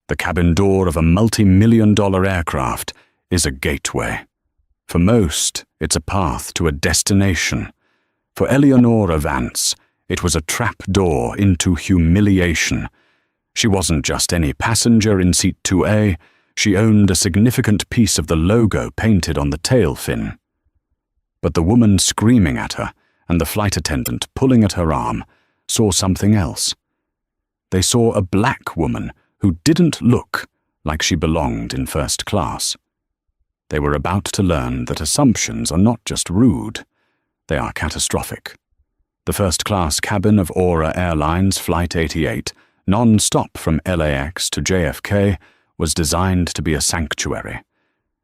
The cabin door of a multi-million-dollar aircraft is a gateway. For most, it's a path to a destination. For Eleonora Vance, it was a trap door into humiliation. She wasn't just any passenger in seat 2A, she owned a significant piece of the logo painted on the tail fin. But the woman screaming at her and the flight attendant pulling at her arm saw something else. They saw a black woman who didn't look like she belonged in first class. They were about to learn that assumptions are not just rude, they are catastrophic. The first-class cabin of Aura Airlines Flight 88, non-stop from LAX to JFK, was designed to be a sanctuary.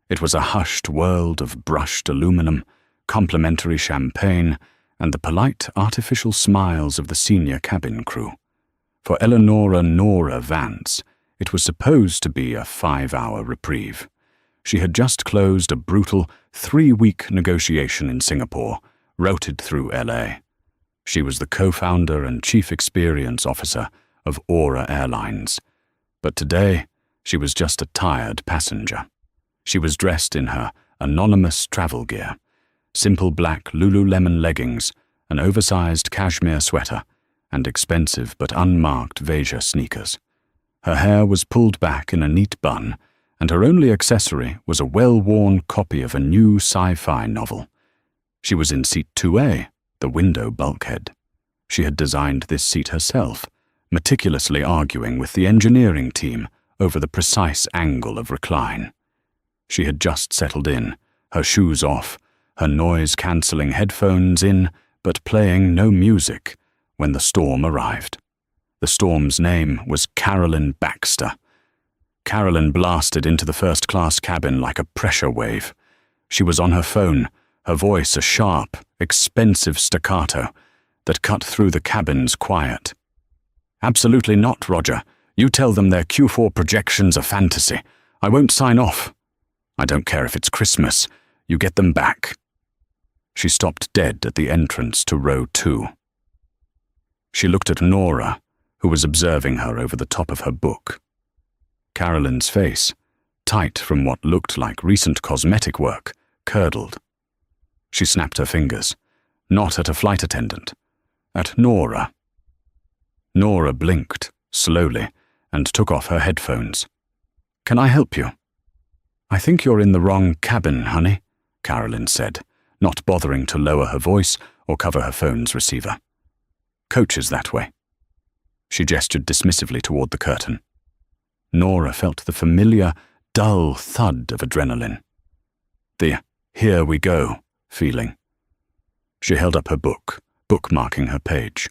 It was a hushed world of brushed aluminum, complimentary champagne, and the polite artificial smiles of the senior cabin crew. For Eleonora Nora Vance, it was supposed to be a 5-hour reprieve. She had just closed a brutal 3-week negotiation in Singapore, routed through LA. She was the co-founder and chief experience officer of Aura Airlines. But today, she was just a tired passenger. She was dressed in her anonymous travel gear, simple black Lululemon leggings, an oversized cashmere sweater, and expensive but unmarked Veja sneakers. Her hair was pulled back in a neat bun, and her only accessory was a well-worn copy of a new sci-fi novel. She was in seat 2A, the window bulkhead. She had designed this seat herself, meticulously arguing with the engineering team over the precise angle of recline. She had just settled in, her shoes off, her noise-cancelling headphones in, but playing no music, when the storm arrived. The storm's name was Carolyn Baxter. Carolyn blasted into the first-class cabin like a pressure wave. She was on her phone, her voice a sharp, expensive staccato that cut through the cabin's quiet. "Absolutely not, Roger. You tell them their Q4 projections are fantasy. I won't sign off. I don't care if it's Christmas. You get them back." She stopped dead at the entrance to row 2. She looked at Nora, who was observing her over the top of her book. Carolyn's face, tight from what looked like recent cosmetic work, curdled. She snapped her fingers, not at a flight attendant, at Nora. Nora blinked, slowly, and took off her headphones. "Can I help you?" "I think you're in the wrong cabin, honey," Carolyn said, not bothering to lower her voice or cover her phone's receiver. "Coach is that way." She gestured dismissively toward the curtain. Nora felt the familiar, dull thud of adrenaline. The "here we go" feeling. She held up her book, bookmarking her page.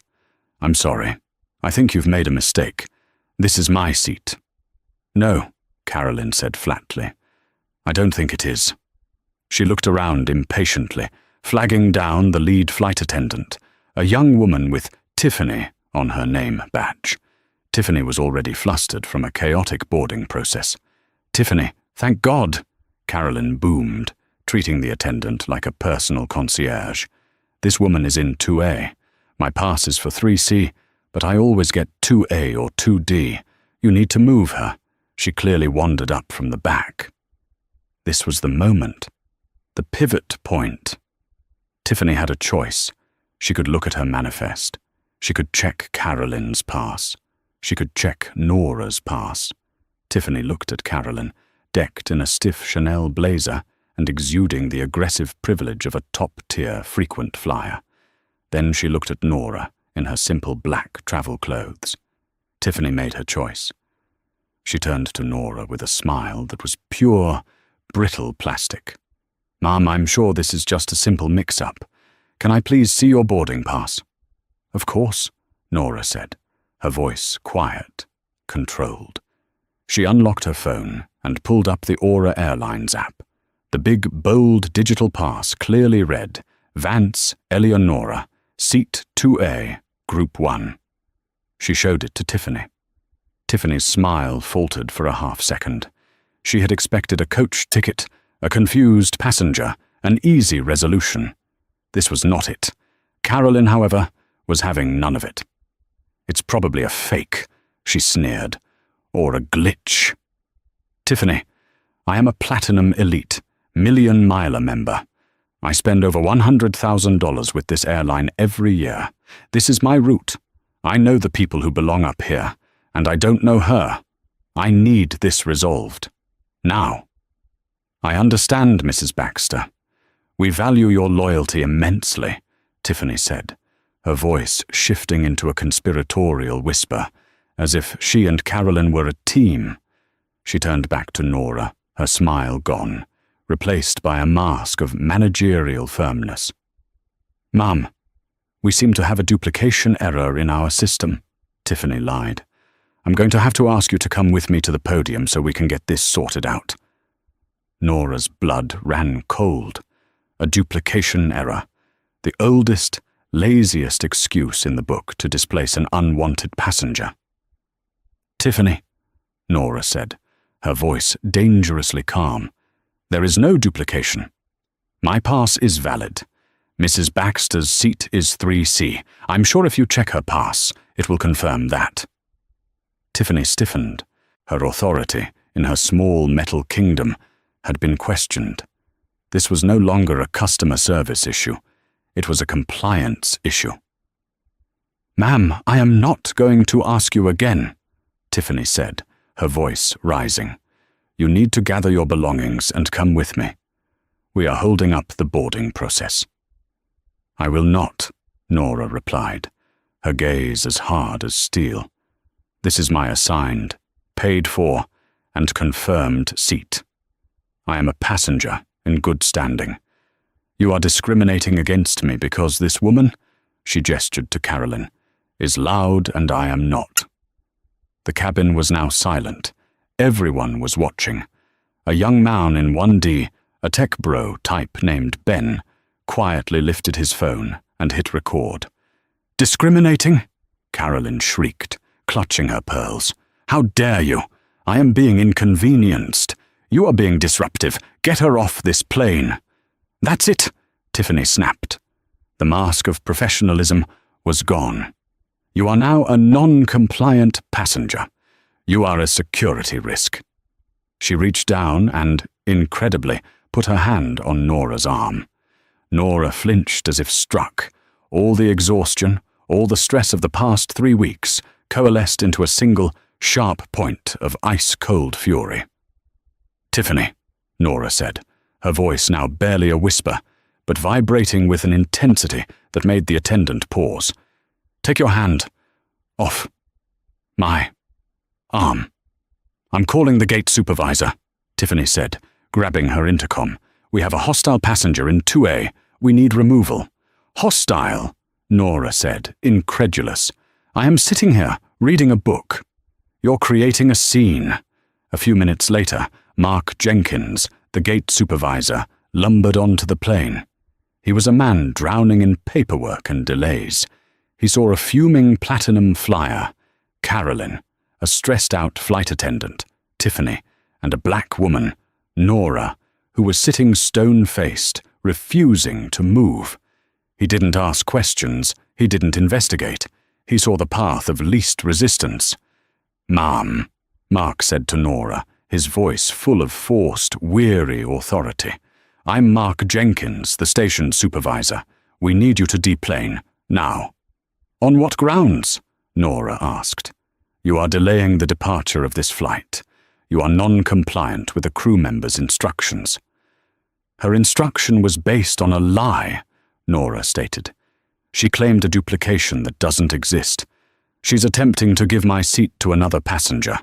"I'm sorry. I think you've made a mistake. This is my seat." "No," Carolyn said flatly. "I don't think it is." She looked around impatiently, flagging down the lead flight attendant, a young woman with Tiffany on her name badge. Tiffany was already flustered from a chaotic boarding process. "Tiffany, thank God!" Carolyn boomed, treating the attendant like a personal concierge. "This woman is in 2A. My pass is for 3C, but I always get 2A or 2D. You need to move her." She clearly wandered up from the back. This was the moment, the pivot point. Tiffany had a choice. She could look at her manifest. She could check Carolyn's pass. She could check Nora's pass. Tiffany looked at Carolyn, decked in a stiff Chanel blazer and exuding the aggressive privilege of a top-tier frequent flyer. Then she looked at Nora in her simple black travel clothes. Tiffany made her choice. She turned to Nora with a smile that was pure, brittle plastic. "Ma'am, I'm sure this is just a simple mix-up. Can I please see your boarding pass?" "Of course," Nora said, her voice quiet, controlled. She unlocked her phone and pulled up the Aura Airlines app. The big, bold digital pass clearly read, "Vance Eleonora, Seat 2A, Group 1. She showed it to Tiffany. Tiffany's smile faltered for a half-second. She had expected a coach ticket, a confused passenger, an easy resolution. This was not it. Carolyn, however, was having none of it. "It's probably a fake," she sneered. or a glitch. Tiffany, I am a Platinum Elite, million-miler member. I spend over $100,000 with this airline every year. This is my route. I know the people who belong up here, and I don't know her. I need this resolved. Now. I understand, Mrs. Baxter. We value your loyalty immensely, Tiffany said, her voice shifting into a conspiratorial whisper, as if she and Carolyn were a team. She turned back to Nora, her smile gone, replaced by a mask of managerial firmness. Ma'am, we seem to have a duplication error in our system, Tiffany lied. I'm going to have to ask you to come with me to the podium so we can get this sorted out. Nora's blood ran cold. A duplication error, the oldest, laziest excuse in the book to displace an unwanted passenger. Tiffany, Nora said, her voice dangerously calm. There is no duplication. My pass is valid. Mrs. Baxter's seat is 3C. I'm sure if you check her pass, it will confirm that. Tiffany stiffened. Her authority, in her small metal kingdom, had been questioned. This was no longer a customer service issue. It was a compliance issue. Ma'am, I am not going to ask you again, Tiffany said, her voice rising. You need to gather your belongings and come with me. We are holding up the boarding process. I will not, Nora replied, her gaze as hard as steel. This is my assigned, paid for, and confirmed seat. I am a passenger in good standing. You are discriminating against me because this woman, she gestured to Carolyn, is loud and I am not. The cabin was now silent. Everyone was watching. A young man in 1D, a tech bro type named Ben, quietly lifted his phone and hit record. Discriminating? Carolyn shrieked, clutching her pearls. How dare you? I am being inconvenienced. You are being disruptive. Get her off this plane. That's it, Tiffany snapped. The mask of professionalism was gone. You are now a non-compliant passenger. You are a security risk. She reached down and, incredibly, put her hand on Nora's arm. Nora flinched as if struck. All the exhaustion, all the stress of the past 3 weeks coalesced into a single, sharp point of ice-cold fury. Tiffany, Nora said, her voice now barely a whisper, but vibrating with an intensity that made the attendant pause. Take your hand off my arm. I'm calling the gate supervisor, Tiffany said, grabbing her intercom. We have a hostile passenger in 2A. We need removal. Hostile, Nora said, incredulous. I am sitting here, reading a book. You're creating a scene. A few minutes later, Mark Jenkins, the gate supervisor, lumbered onto the plane. He was a man drowning in paperwork and delays. He saw a fuming platinum flyer, Carolyn, a stressed-out flight attendant, Tiffany, and a black woman, Nora, who was sitting stone-faced, refusing to move. He didn't ask questions. He didn't investigate. He saw the path of least resistance. Ma'am, Mark said to Nora, his voice full of forced, weary authority. I'm Mark Jenkins, the station supervisor. We need you to deplane, now. On what grounds? Nora asked. You are delaying the departure of this flight. You are non-compliant with a crew member's instructions. Her instruction was based on a lie, Nora stated. She claimed a duplication that doesn't exist. She's attempting to give my seat to another passenger.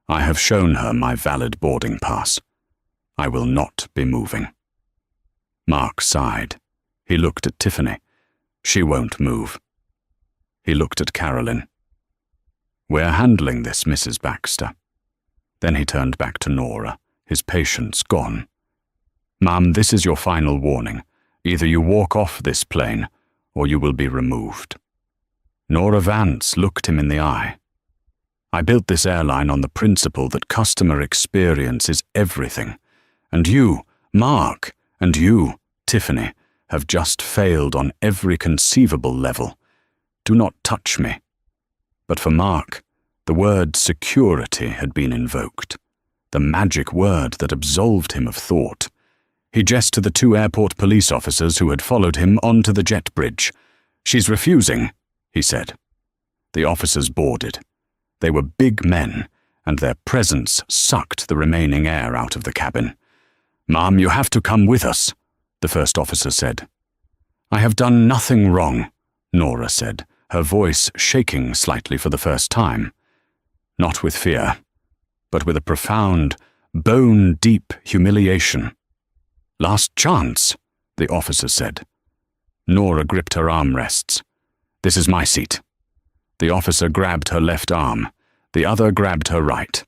I have shown her my valid boarding pass. I will not be moving. Mark sighed. He looked at Tiffany. She won't move. He looked at Carolyn. We're handling this, Mrs. Baxter. Then he turned back to Nora, his patience gone. Ma'am, this is your final warning. Either you walk off this plane, or you will be removed. Nora Vance looked him in the eye. I built this airline on the principle that customer experience is everything. And you, Mark, and you, Tiffany, have just failed on every conceivable level. Do not touch me. But for Mark, The word security had been invoked, the magic word that absolved him of thought. He gestured to the 2 airport police officers who had followed him onto the jet bridge. "She's refusing," he said. The officers boarded. They were big men, and their presence sucked the remaining air out of the cabin. "Ma'am, you have to come with us," the first officer said. "I have done nothing wrong," Nora said, her voice shaking slightly for the first time. Not with fear, but with a profound, bone-deep humiliation. "Last chance," the officer said. Nora gripped her armrests. "This is my seat." The officer grabbed her left arm, the other grabbed her right,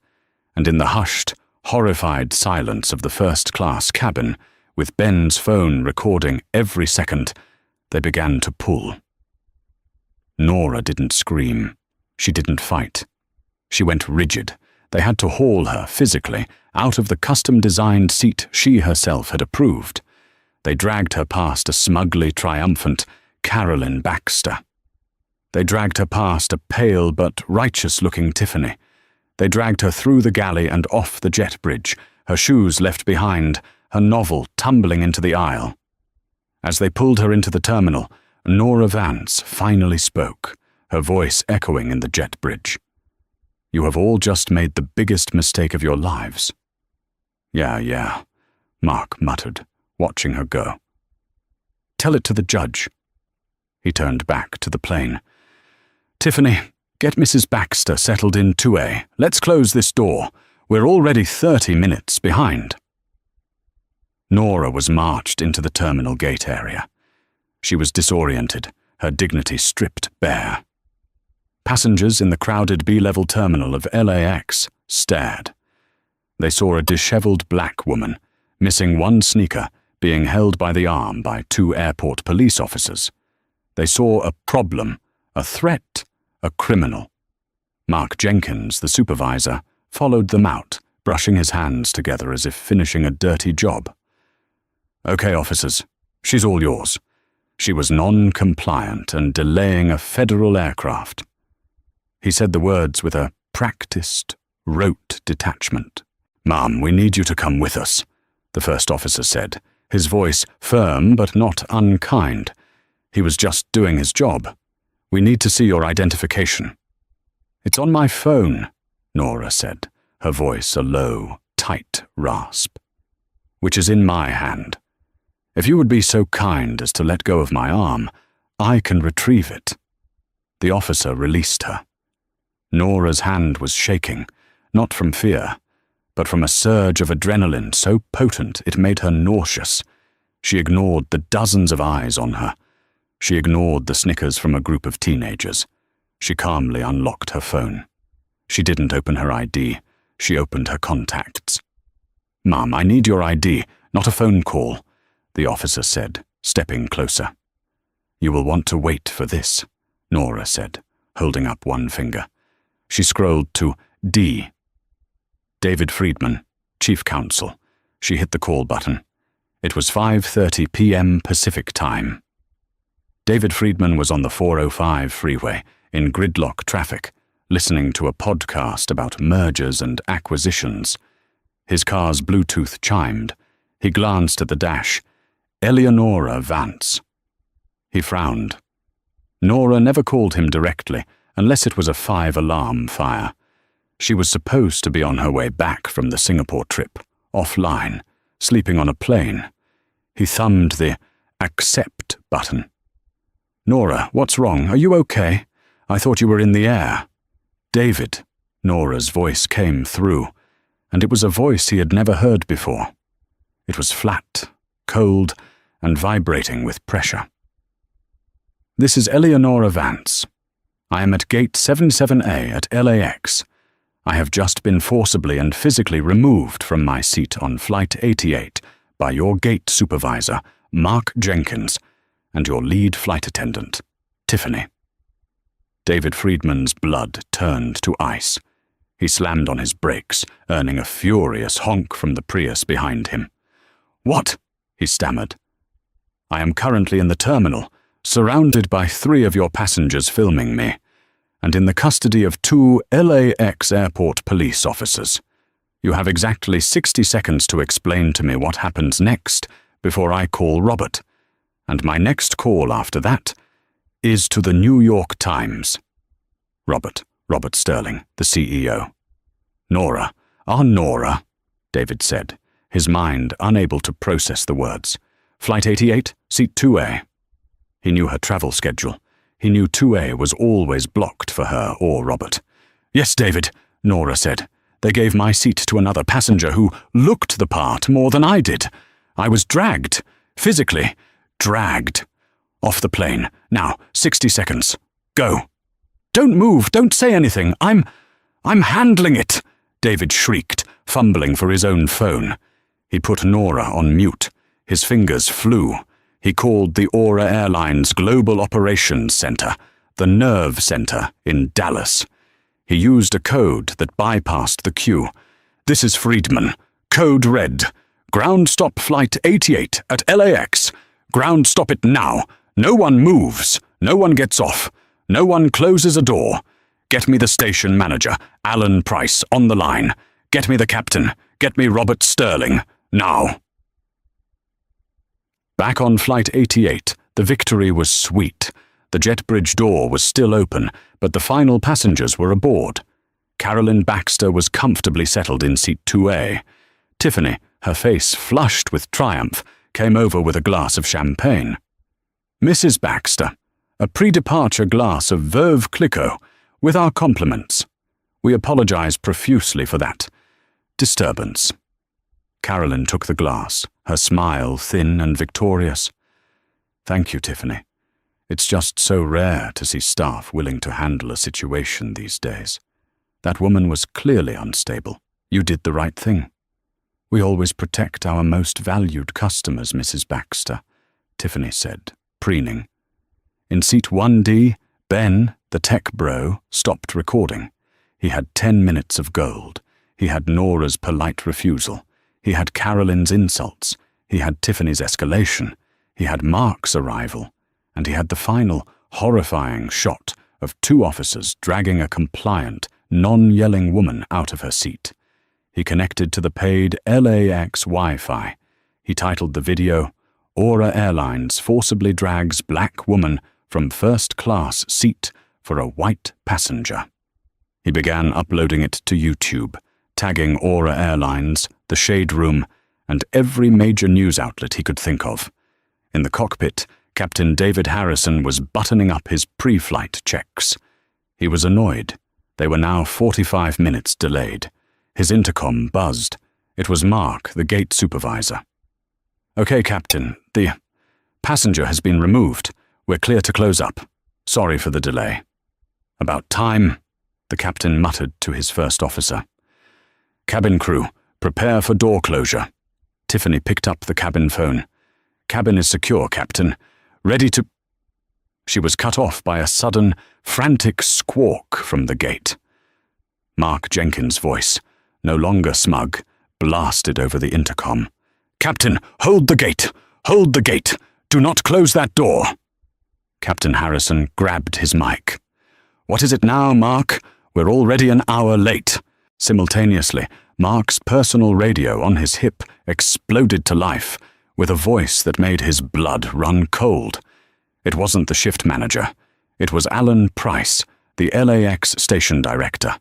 and in the hushed, horrified silence of the first-class cabin, with Ben's phone recording every second, they began to pull. Nora didn't scream. She didn't fight. She went rigid. They had to haul her, physically, out of the custom-designed seat she herself had approved. They dragged her past a smugly triumphant Carolyn Baxter. They dragged her past a pale but righteous-looking Tiffany. They dragged her through the galley and off the jet bridge, her shoes left behind, her novel tumbling into the aisle. As they pulled her into the terminal, Nora Vance finally spoke, her voice echoing in the jet bridge. "You have all just made the biggest mistake of your lives." Yeah, Mark muttered, watching her go. "Tell it to the judge." He turned back to the plane. "Tiffany, get Mrs. Baxter settled in 2A. Let's close this door. We're already 30 minutes behind." Nora was marched into the terminal gate area. She was disoriented, her dignity stripped bare. Passengers in the crowded B-level terminal of LAX stared. They saw a disheveled black woman, missing one sneaker, being held by the arm by 2 airport police officers. They saw a problem, a threat, a criminal. Mark Jenkins, the supervisor, followed them out, brushing his hands together as if finishing a dirty job. "Okay, officers, she's all yours." She was non-compliant and delaying a federal aircraft. He said the words with a practiced, rote detachment. "Ma'am, we need you to come with us," the first officer said, his voice firm but not unkind. He was just doing his job. "We need to see your identification." "It's on my phone," Nora said, her voice a low, tight rasp. "Which is in my hand. If you would be so kind as to let go of my arm, I can retrieve it." The officer released her. Nora's hand was shaking, not from fear, but from a surge of adrenaline so potent it made her nauseous. She ignored the dozens of eyes on her. She ignored the snickers from a group of teenagers. She calmly unlocked her phone. She didn't open her ID. She opened her contacts. "Ma'am, I need your ID, not a phone call," the officer said, stepping closer. "You will want to wait for this," Nora said, holding up one finger. She scrolled to D. David Friedman, Chief Counsel. She hit the call button. It was 5:30 p.m. Pacific Time. David Friedman was on the 405 freeway, in gridlock traffic, listening to a podcast about mergers and acquisitions. His car's Bluetooth chimed. He glanced at the dash. Eleonora Vance. He frowned. Nora never called him directly, unless it was a 5-alarm fire. She was supposed to be on her way back from the Singapore trip, offline, sleeping on a plane. He thumbed the accept button. "Nora, what's wrong? Are you okay? I thought you were in the air." "David," Nora's voice came through, and it was a voice he had never heard before. It was flat, cold, and vibrating with pressure. "This is Eleonora Vance. I am at gate 77A at LAX. I have just been forcibly and physically removed from my seat on Flight 88 by your gate supervisor, Mark Jenkins, and your lead flight attendant, Tiffany." David Friedman's blood turned to ice. He slammed on his brakes, earning a furious honk from the Prius behind him. "What?" he stammered. "I am currently in the terminal, surrounded by 3 of your passengers filming me. and in the custody of 2 LAX airport police officers. You have exactly 60 seconds to explain to me what happens next before I call Robert, and my next call after that is to the New York Times. Robert Sterling, the CEO. Nora, Nora, David said, his mind unable to process the words. Flight 88, seat 2A. He knew her travel schedule. He knew 2A was always blocked for her or Robert. Yes, David, Nora said. They gave my seat to another passenger who looked the part more than I did. I was dragged, physically dragged, off the plane. Now, 60 seconds. Go. Don't move, don't say anything. I'm handling it, David shrieked, fumbling for his own phone. He put Nora on mute. His fingers flew. He called the Airline's Global Operations Center, the Nerve Center in Dallas. He used a code that bypassed the queue. This is Friedman. Code red. Ground stop flight 88 at LAX. Ground stop it now. No one moves. No one gets off. No one closes a door. Get me the station manager, Alan Price, on the line. Get me the captain. Get me Robert Sterling. Now. Back on Flight 88, the victory was sweet. The jet bridge door was still open, but the final passengers were aboard. Carolyn Baxter was comfortably settled in seat 2A. Tiffany, her face flushed with triumph, came over with a glass of champagne. Mrs. Baxter, a pre-departure glass of Veuve Clicquot, with our compliments. We apologize profusely for that disturbance. Carolyn took the glass, her smile thin and victorious. Thank you, Tiffany. It's just so rare to see staff willing to handle a situation these days. That woman was clearly unstable. You did the right thing. We always protect our most valued customers, Mrs. Baxter, Tiffany said, preening. In seat 1D, Ben, the tech bro, stopped recording. He had 10 minutes of gold. He had Nora's polite refusal. He had Carolyn's insults. He had Tiffany's escalation. He had Mark's arrival. And he had the final, horrifying shot of 2 officers dragging a compliant, non-yelling woman out of her seat. He connected to the paid LAX Wi-Fi. He titled the video, Airlines forcibly drags black woman from first-class seat for a white passenger. He began uploading it to YouTube, tagging Airlines, the Shade Room, and every major news outlet he could think of. In the cockpit, Captain David Harrison was buttoning up his pre-flight checks. He was annoyed. They were now 45 minutes delayed. His intercom buzzed. It was Mark, the gate supervisor. Okay, Captain, the passenger has been removed. We're clear to close up. Sorry for the delay. About time, the captain muttered to his first officer. Cabin crew, prepare for door closure. Tiffany picked up the cabin phone. Cabin is secure, Captain. Ready to... She was cut off by a sudden, frantic squawk from the gate. Mark Jenkins' voice, no longer smug, blasted over the intercom. Captain, hold the gate! Hold the gate! Do not close that door! Captain Harrison grabbed his mic. What is it now, Mark? We're already an hour late. Simultaneously, Mark's personal radio on his hip exploded to life, with a voice that made his blood run cold. It wasn't the shift manager. It was Alan Price, the LAX station director,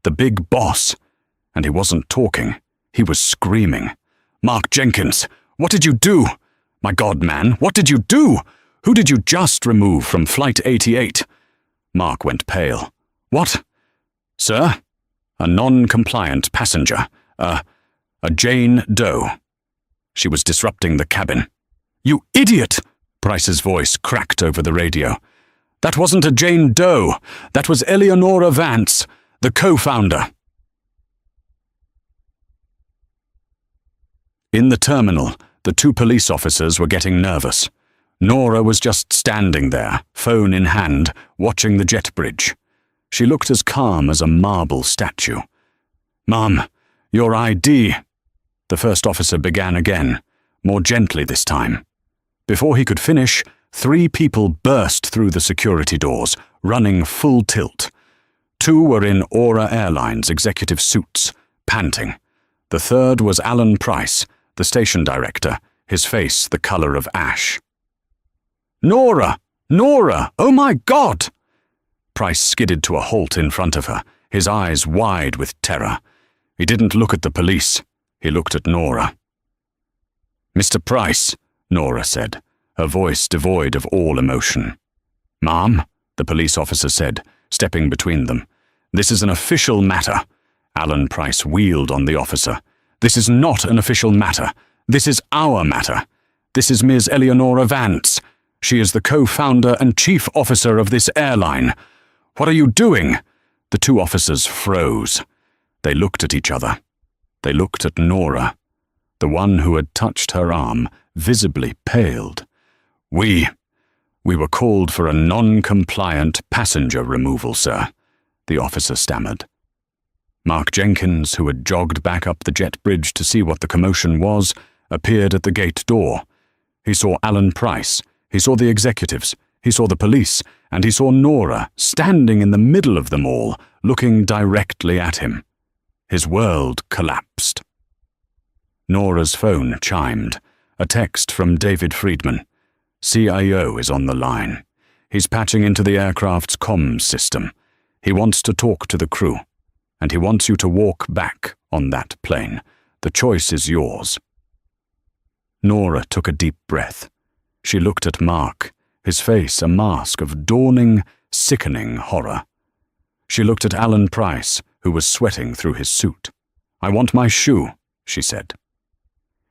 the big boss. And he wasn't talking. He was screaming. Mark Jenkins, what did you do? My God, man, what did you do? Who did you just remove from Flight 88? Mark went pale. What? Sir? A non-compliant passenger. A Jane Doe. She was disrupting the cabin. You idiot! Price's voice cracked over the radio. That wasn't a Jane Doe. That was Eleonora Vance, the co-founder. In the terminal, the 2 police officers were getting nervous. Nora was just standing there, phone in hand, watching the jet bridge. She looked as calm as a marble statue. Ma'am, your ID. The first officer began again, more gently this time. Before he could finish, 3 people burst through the security doors, running full tilt. 2 were in Aura Airline's executive suits, panting. The third was Alan Price, the station director, his face the color of ash. "Nora! Nora! Oh my God!" Price skidded to a halt in front of her, his eyes wide with terror. He didn't look at the police. He looked at Nora. "Mr. Price," Nora said, her voice devoid of all emotion. "Ma'am," the police officer said, stepping between them. "This is an official matter." Alan Price wheeled on the officer. "This is not an official matter. This is our matter. This is Ms. Eleonora Vance. She is the co-founder and chief officer of this airline. What are you doing?" The 2 officers froze. They looked at each other. They looked at Nora. The one who had touched her arm visibly paled. We were called for a non-compliant passenger removal, sir," the officer stammered. Mark Jenkins, who had jogged back up the jet bridge to see what the commotion was, appeared at the gate door. He saw Alan Price, he saw the executives, he saw the police, and he saw Nora standing in the middle of them all, looking directly at him. His world collapsed. Nora's phone chimed, a text from David Friedman. "CIO is on the line. He's patching into the aircraft's comms system. He wants to talk to the crew, and he wants you to walk back on that plane. The choice is yours." Nora took a deep breath. She looked at Mark, his face a mask of dawning, sickening horror. She looked at Alan Price, who was sweating through his suit. "I want my shoe," she said.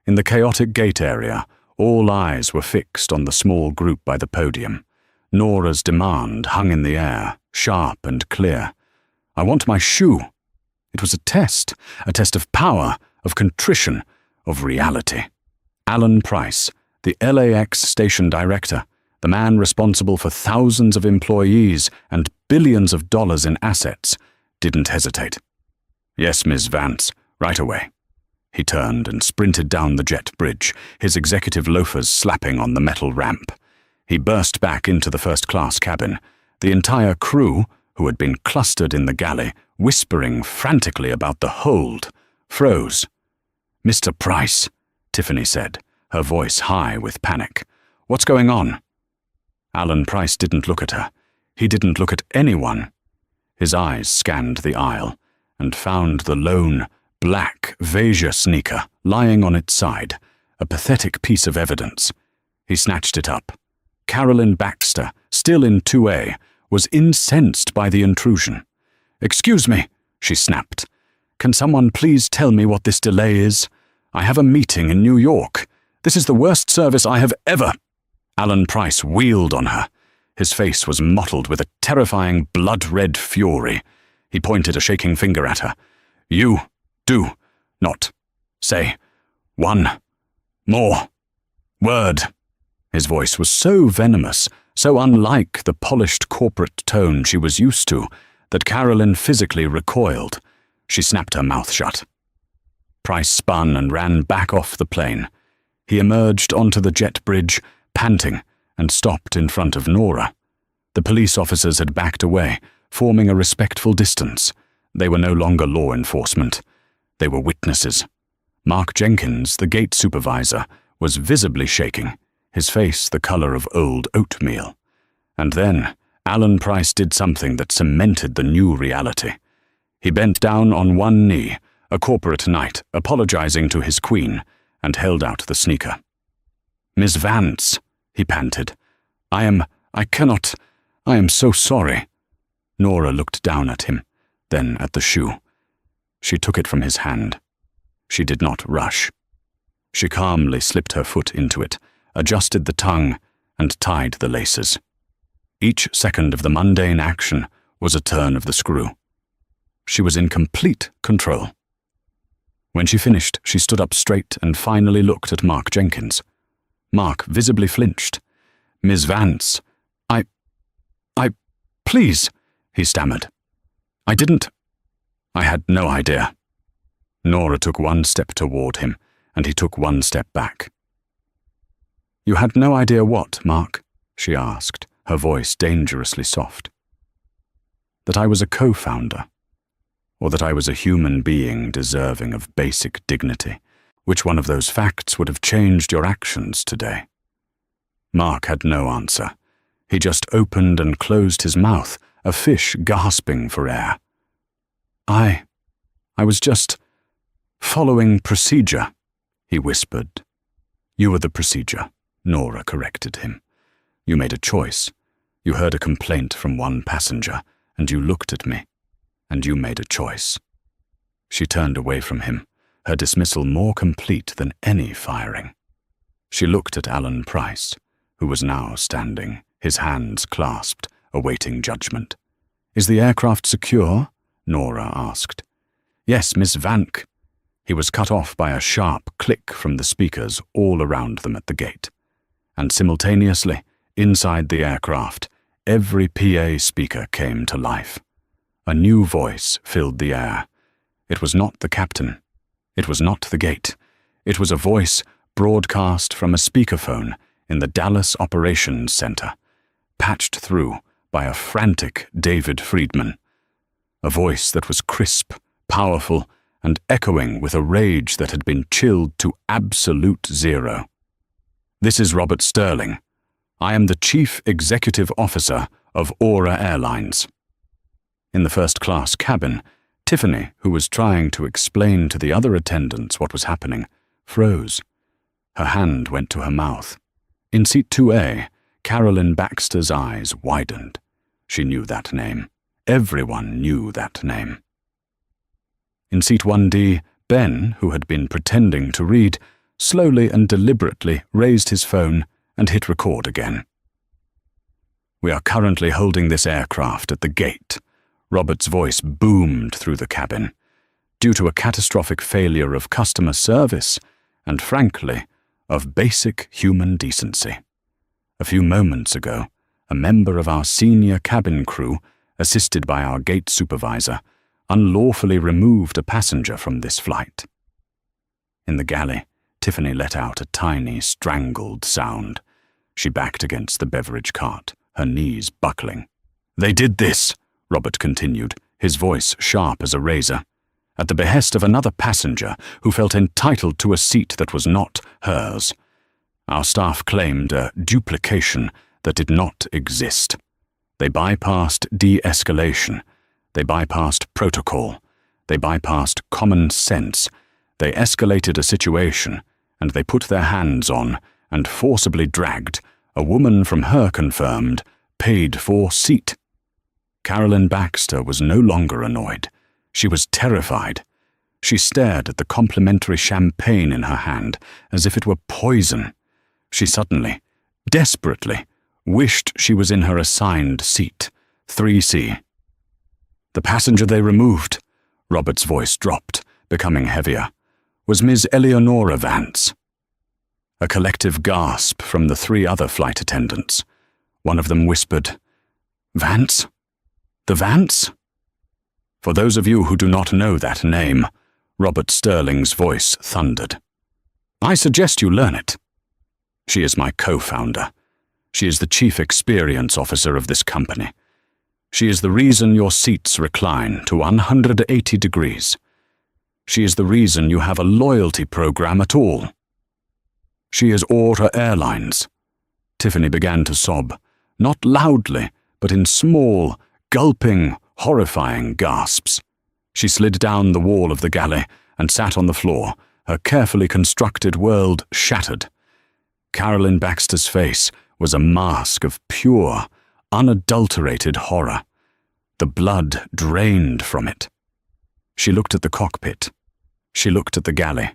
In the chaotic gate area, all eyes were fixed on the small group by the podium. Nora's demand hung in the air, sharp and clear. "I want my shoe." It was a test of power, of contrition, of reality. Alan Price, the LAX station director, the man responsible for thousands of employees and billions of dollars in assets, didn't hesitate. "Yes, Ms. Vance, right away." He turned and sprinted down the jet bridge, his executive loafers slapping on the metal ramp. He burst back into the first-class cabin. The entire crew, who had been clustered in the galley, whispering frantically about the hold, froze. "Mr. Price," Tiffany said, her voice high with panic. "What's going on?" Alan Price didn't look at her. He didn't look at anyone. His eyes scanned the aisle and found the lone, black Veja sneaker lying on its side, a pathetic piece of evidence. He snatched it up. Carolyn Baxter, still in 2A, was incensed by the intrusion. "Excuse me," she snapped. "Can someone please tell me what this delay is? I have a meeting in New York. This is the worst service I have ever—" Alan Price wheeled on her. His face was mottled with a terrifying blood-red fury. He pointed a shaking finger at her. "You do not say one more word." His voice was so venomous, so unlike the polished corporate tone she was used to, that Carolyn physically recoiled. She snapped her mouth shut. Price spun and ran back off the plane. He emerged onto the jet bridge, panting, and stopped in front of Nora. The police officers had backed away, forming a respectful distance. They were no longer law enforcement. They were witnesses. Mark Jenkins, the gate supervisor, was visibly shaking, his face the color of old oatmeal. And then Alan Price did something that cemented the new reality. He bent down on one knee, a corporate knight, apologizing to his queen, and held out the sneaker. "Miss Vance," he panted. I am so sorry." Nora looked down at him, then at the shoe. She took it from his hand. She did not rush. She calmly slipped her foot into it, adjusted the tongue, and tied the laces. Each second of the mundane action was a turn of the screw. She was in complete control. When she finished, she stood up straight and finally looked at Mark Jenkins. Mark visibly flinched. "Ms. Vance, please," he stammered. I had no idea." Nora took one step toward him, and he took one step back. "You had no idea what, Mark?" she asked, her voice dangerously soft. that I was a co-founder, or that I was a human being deserving of basic dignity. Which one of those facts would have changed your actions today? Mark had no answer. He just opened and closed his mouth, a fish gasping for air. I was just following procedure, he whispered. You were the procedure, Nora corrected him. You made a choice. You heard a complaint from one passenger, and you looked at me, and you made a choice. She turned away from him, her dismissal more complete than any firing. She looked at Alan Price, who was now standing, his hands clasped, awaiting judgment. Is the aircraft secure? Nora asked. Yes, Miss Vank. He was cut off by a sharp click from the speakers all around them at the gate. And simultaneously, inside the aircraft, every PA speaker came to life. A new voice filled the air. It was not the captain. It was not the gate. It was a voice broadcast from a speakerphone in the Dallas Operations Center, patched through by a frantic David Friedman. A voice that was crisp, powerful, and echoing with a rage that had been chilled to absolute zero. This is Robert Sterling. I am the Chief Executive Officer of Aura Airlines. In the first-class cabin, Tiffany, who was trying to explain to the other attendants what was happening, froze. Her hand went to her mouth. In seat 2A, Carolyn Baxter's eyes widened. She knew that name. Everyone knew that name. In seat 1D, Ben, who had been pretending to read, slowly and deliberately raised his phone and hit record again. We are currently holding this aircraft at the gate. Robert's voice boomed through the cabin. Due to a catastrophic failure of customer service and, frankly, of basic human decency. A few moments ago, a member of our senior cabin crew, assisted by our gate supervisor, unlawfully removed a passenger from this flight. In the galley, Tiffany let out a tiny, strangled sound. She backed against the beverage cart, her knees buckling. They did this, Robert continued, his voice sharp as a razor, at the behest of another passenger who felt entitled to a seat that was not hers. Our staff claimed a duplication that did not exist. They bypassed de-escalation. They bypassed protocol. They bypassed common sense. They escalated a situation, and they put their hands on and forcibly dragged a woman from her confirmed, paid-for seat. Carolyn Baxter was no longer annoyed. She was terrified. She stared at the complimentary champagne in her hand as if it were poison. She suddenly, desperately, wished she was in her assigned seat, 3C. The passenger they removed, Robert's voice dropped, becoming heavier, was Ms. Eleonora Vance. A collective gasp from the three other flight attendants. One of them whispered, Vance? The Vance? For those of you who do not know that name, Robert Sterling's voice thundered. I suggest you learn it. She is my co-founder. She is the Chief Experience Officer of this company. She is the reason your seats recline to 180 degrees. She is the reason you have a loyalty program at all. She is Aura Airlines. Tiffany began to sob, not loudly, but in small, gulping, horrifying gasps. She slid down the wall of the galley and sat on the floor, her carefully constructed world shattered. Carolyn Baxter's face was a mask of pure, unadulterated horror. The blood drained from it. She looked at the cockpit. She looked at the galley.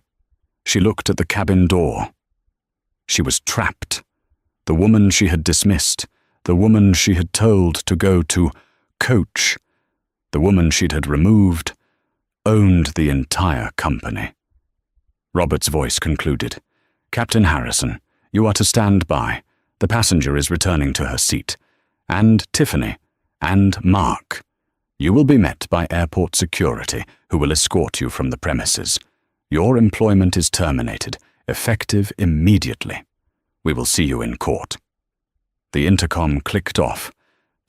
She looked at the cabin door. She was trapped. The woman she had dismissed, the woman she had told to go to coach, the woman she'd had removed, owned the entire company. Robert's voice concluded. Captain Harrison, you are to stand by. The passenger is returning to her seat. And Tiffany, and Mark. You will be met by airport security, who will escort you from the premises. Your employment is terminated, effective immediately. We will see you in court. The intercom clicked off.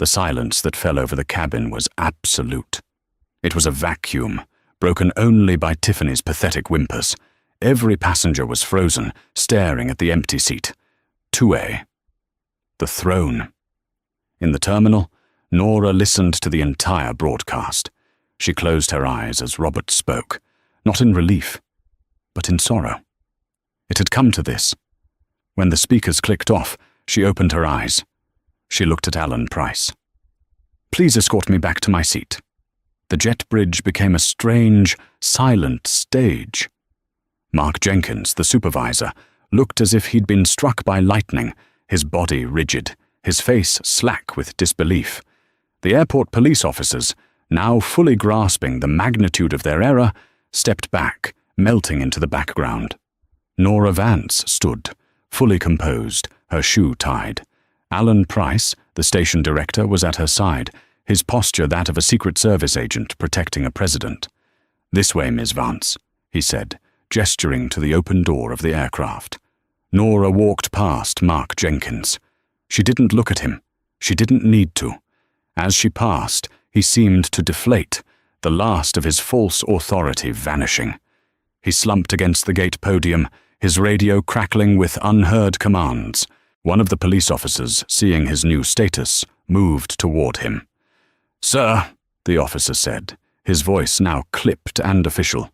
The silence that fell over the cabin was absolute. It was a vacuum, broken only by Tiffany's pathetic whimpers. Every passenger was frozen, staring at the empty seat. 2A. The throne. In the terminal, Nora listened to the entire broadcast. She closed her eyes as Robert spoke, not in relief, but in sorrow. It had come to this. When the speakers clicked off, she opened her eyes. She looked at Alan Price. "Please escort me back to my seat." The jet bridge became a strange, silent stage. Mark Jenkins, the supervisor, looked as if he'd been struck by lightning, his body rigid, his face slack with disbelief. The airport police officers, now fully grasping the magnitude of their error, stepped back, melting into the background. Nora Vance stood, fully composed, her shoe tied. Alan Price, the station director, was at her side, his posture that of a Secret Service agent protecting a president. "This way, Miss Vance," he said, gesturing to the open door of the aircraft. Nora walked past Mark Jenkins. She didn't look at him. She didn't need to. As she passed, he seemed to deflate, the last of his false authority vanishing. He slumped against the gate podium, his radio crackling with unheard commands. One of the police officers, seeing his new status, moved toward him. "Sir," the officer said, his voice now clipped and official,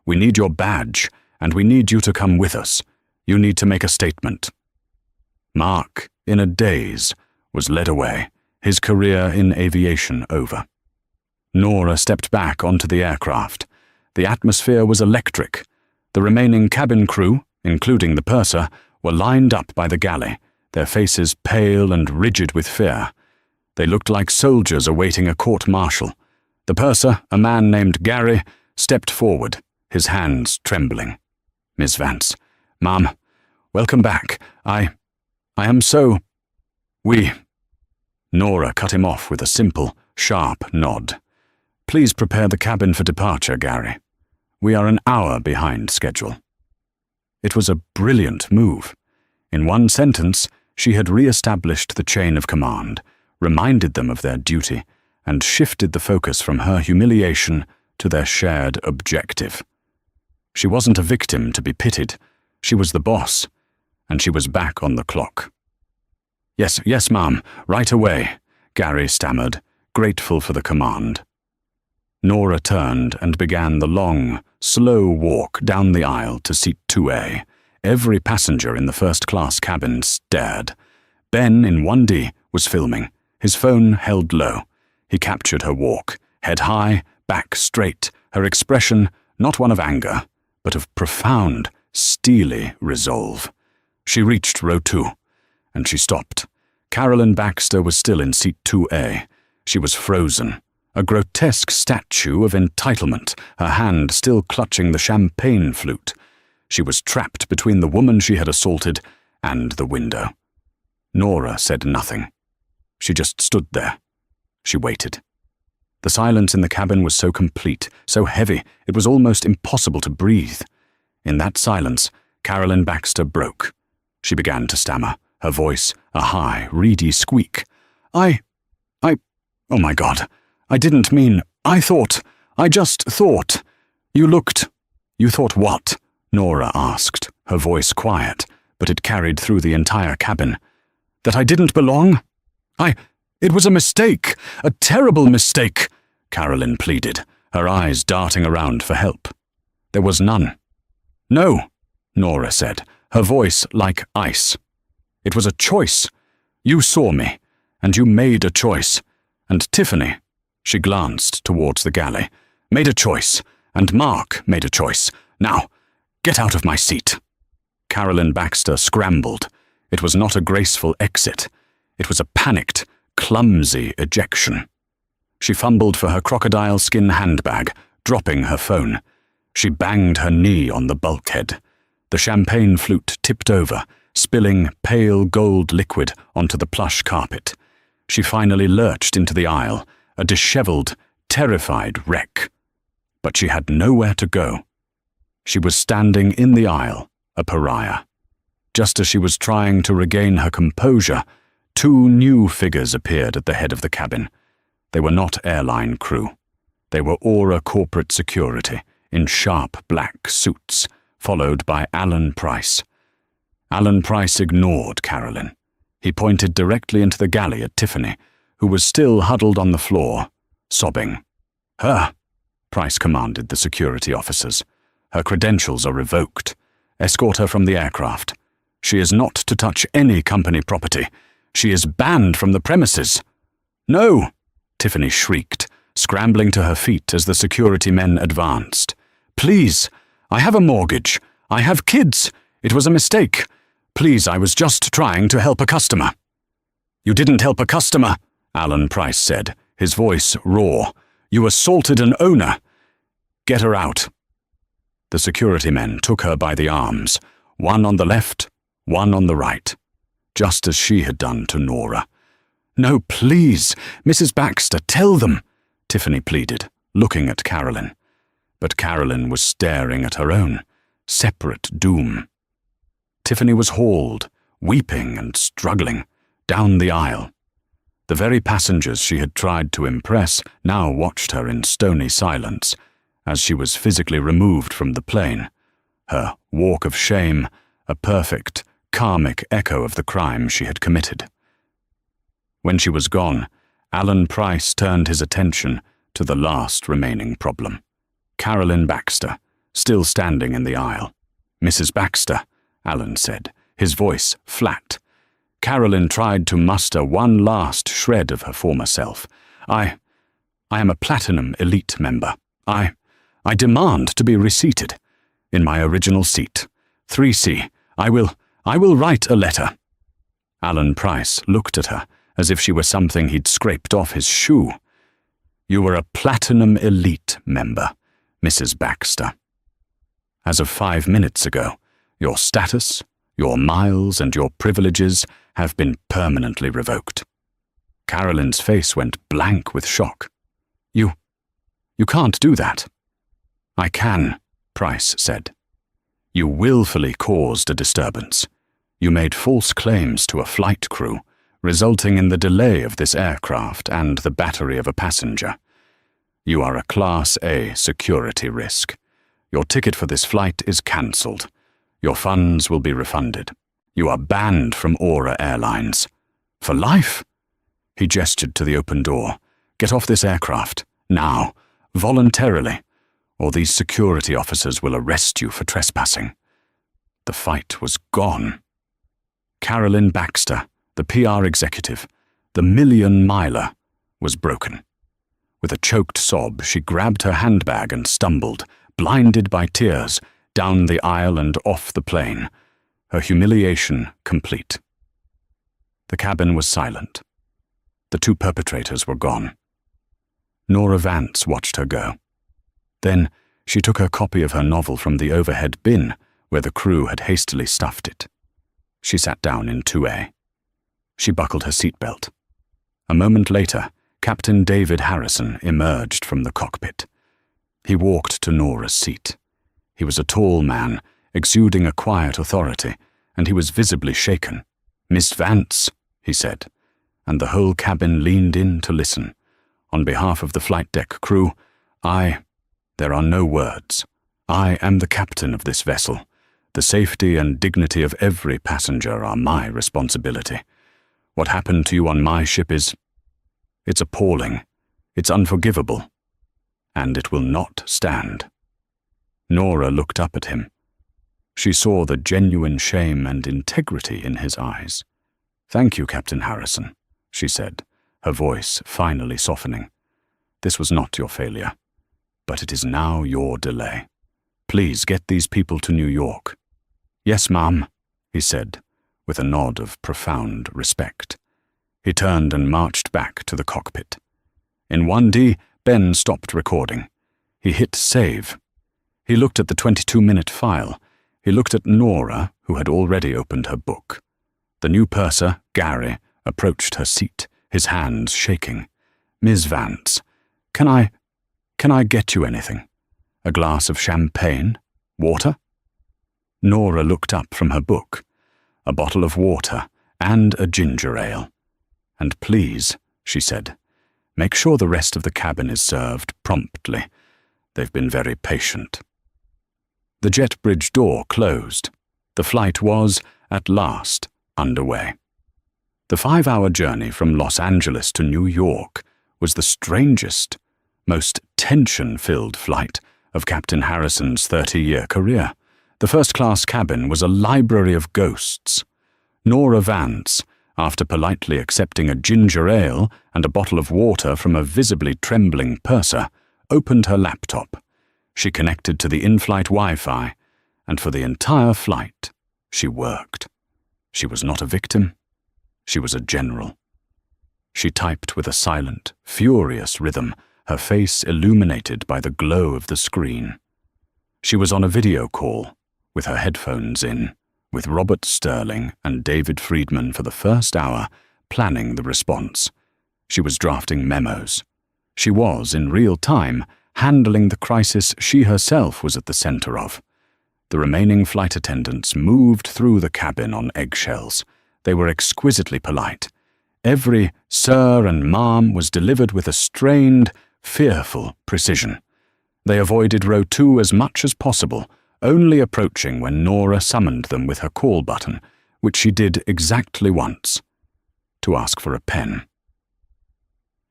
"we need your badge, and we need you to come with us. You need to make a statement." Mark, in a daze, was led away, his career in aviation over. Nora stepped back onto the aircraft. The atmosphere was electric. The remaining cabin crew, including the purser, were lined up by the galley, their faces pale and rigid with fear. They looked like soldiers awaiting a court-martial. The purser, a man named Gary, stepped forward, his hands trembling. "Miss Vance, Ma'am, welcome back. I am so... We..." Nora cut him off with a simple, sharp nod. "Please prepare the cabin for departure, Gary. We are an hour behind schedule." It was a brilliant move. In one sentence, she had re-established the chain of command, reminded them of their duty, and shifted the focus from her humiliation to their shared objective. She wasn't a victim to be pitied. She was the boss, and she was back on the clock. Yes, ma'am, right away," Gary stammered, grateful for the command. Nora turned and began the long, slow walk down the aisle to seat 2A. Every passenger in the first-class cabin stared. Ben, in 1D, was filming, his phone held low. He captured her walk, head high, back straight, her expression not one of anger, but of profound, steely resolve. She reached row 2, and she stopped. Carolyn Baxter was still in seat 2A. She was frozen, a grotesque statue of entitlement, her hand still clutching the champagne flute. She was trapped between the woman she had assaulted and the window. Nora said nothing. She just stood there. She waited. The silence in the cabin was so complete, so heavy, it was almost impossible to breathe. In that silence, Carolyn Baxter broke. She began to stammer, her voice a high, reedy squeak. Oh my God, I didn't mean, I just thought. You thought what? Nora asked, her voice quiet, but it carried through the entire cabin. That I didn't belong? It was a mistake, a terrible mistake, Carolyn pleaded, her eyes darting around for help. There was none. No, Nora said, her voice like ice. It was a choice. You saw me, and you made a choice. And Tiffany, she glanced towards the galley, made a choice, and Mark made a choice. Now, get out of my seat. Carolyn Baxter scrambled. It was not a graceful exit. It was a panicked, clumsy ejection. She fumbled for her crocodile skin handbag, dropping her phone. She banged her knee on the bulkhead. The champagne flute tipped over, spilling pale gold liquid onto the plush carpet. She finally lurched into the aisle, a disheveled, terrified wreck. But she had nowhere to go. She was standing in the aisle, a pariah. Just as she was trying to regain her composure, 2 new figures appeared at the head of the cabin. They were not airline crew. They were Aura corporate security, in sharp black suits, followed by Alan Price. Alan Price ignored Carolyn. He pointed directly into the galley at Tiffany, who was still huddled on the floor, sobbing. "Her," Price commanded the security officers. "Her credentials are revoked. Escort her from the aircraft. She is not to touch any company property. She is banned from the premises." "No!" Tiffany shrieked, scrambling to her feet as the security men advanced. "Please, I have a mortgage. I have kids. It was a mistake. Please, I was just trying to help a customer." "You didn't help a customer," Alan Price said, his voice raw. "You assaulted an owner. Get her out." The security men took her by the arms, one on the left, one on the right, just as she had done to Nora. "No, please, Mrs. Baxter, tell them," Tiffany pleaded, looking at Carolyn. But Carolyn was staring at her own, separate doom. Tiffany was hauled, weeping and struggling, down the aisle. The very passengers she had tried to impress now watched her in stony silence as she was physically removed from the plane, her walk of shame a perfect, karmic echo of the crime she had committed. When she was gone, Alan Price turned his attention to the last remaining problem. Carolyn Baxter, still standing in the aisle. "Mrs. Baxter," Alan said, his voice flat. Carolyn tried to muster one last shred of her former self. I am a Platinum Elite member. I demand to be reseated. In my original seat. 3C. I will write a letter." Alan Price looked at her as if she were something he'd scraped off his shoe. "You were a Platinum Elite member, Mrs. Baxter. As of 5 minutes ago, your status, your miles, and your privileges have been permanently revoked." Carolyn's face went blank with shock. You can't do that." "I can," Price said. "You willfully caused a disturbance. You made false claims to a flight crew, resulting in the delay of this aircraft and the battery of a passenger. You are a Class A security risk. Your ticket for this flight is cancelled. Your funds will be refunded. You are banned from Aura Airlines. For life?" He gestured to the open door. "Get off this aircraft, now, voluntarily, or these security officers will arrest you for trespassing." The fight was gone. Carolyn Baxter, the PR executive, the million-miler, was broken. With a choked sob, she grabbed her handbag and stumbled, blinded by tears, down the aisle and off the plane, her humiliation complete. The cabin was silent. The 2 perpetrators were gone. Nora Vance watched her go. Then she took her copy of her novel from the overhead bin where the crew had hastily stuffed it. She sat down in 2A. She buckled her seatbelt. A moment later, Captain David Harrison emerged from the cockpit. He walked to Nora's seat. He was a tall man, exuding a quiet authority, and he was visibly shaken. "Miss Vance," he said, and the whole cabin leaned in to listen. "On behalf of the flight deck crew, there are no words. I am the captain of this vessel. The safety and dignity of every passenger are my responsibility. What happened to you on my ship it's appalling, it's unforgivable, and it will not stand." Nora looked up at him. She saw the genuine shame and integrity in his eyes. "Thank you, Captain Harrison," she said, her voice finally softening. "This was not your failure, but it is now your delay. Please get these people to New York." "Yes, ma'am," he said, with a nod of profound respect. He turned and marched back to the cockpit. In 1D, Ben stopped recording. He hit save. He looked at the 22-minute file. He looked at Nora, who had already opened her book. The new purser, Gary, approached her seat, his hands shaking. "Ms. Vance, can I get you anything? A glass of champagne? Water?" Nora looked up from her book. A bottle of water and a ginger ale. "And please," she said, "make sure the rest of the cabin is served promptly. They've been very patient." The jet bridge door closed. The flight was, at last, underway. The 5-hour journey from Los Angeles to New York was the strangest, most tension-filled flight of Captain Harrison's 30-year career. The first-class cabin was a library of ghosts. Nora Vance, after politely accepting a ginger ale and a bottle of water from a visibly trembling purser, opened her laptop. She connected to the in-flight Wi-Fi, and for the entire flight, she worked. She was not a victim. She was a general. She typed with a silent, furious rhythm, her face illuminated by the glow of the screen. She was on a video call, with her headphones in, with Robert Sterling and David Friedman for the first hour, planning the response. She was drafting memos. She was, in real time, handling the crisis she herself was at the center of. The remaining flight attendants moved through the cabin on eggshells. They were exquisitely polite. Every sir and ma'am was delivered with a strained, fearful precision. They avoided row 2 as much as possible, only approaching when Nora summoned them with her call button, which she did exactly once, to ask for a pen.